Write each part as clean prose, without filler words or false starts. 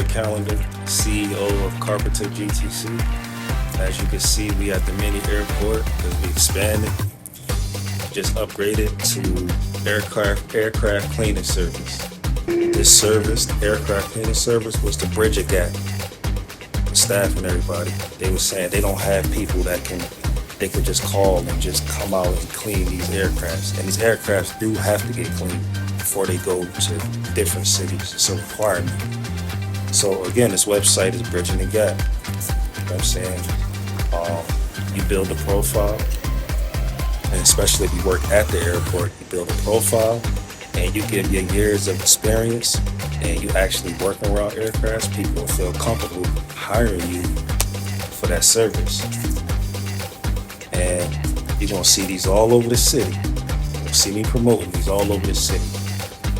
Calendar, CEO of KarpenterGTC. As you can see, we at the mini airport because we expanded, just upgraded to aircraft cleaning service. This service, the aircraft cleaning service, was to bridge a gap. The staff and everybody, they were saying they don't have people that they could just call and just come out and clean these aircrafts. And these aircrafts do have to get cleaned before they go to different cities. It's a requirement. So again, this website is bridging the gap. You know what I'm saying? You build a profile, and especially if you work at the airport, you build a profile and you give your years of experience and you actually working around aircrafts, people feel comfortable hiring you for that service. And you're gonna see these all over the city. You'll see me promoting these all over the city.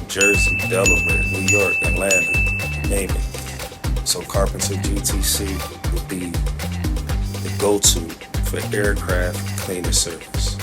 Jersey, Delaware, New York, Atlanta, you name it. So KarpenterGTC will be the go-to for aircraft cleaning service.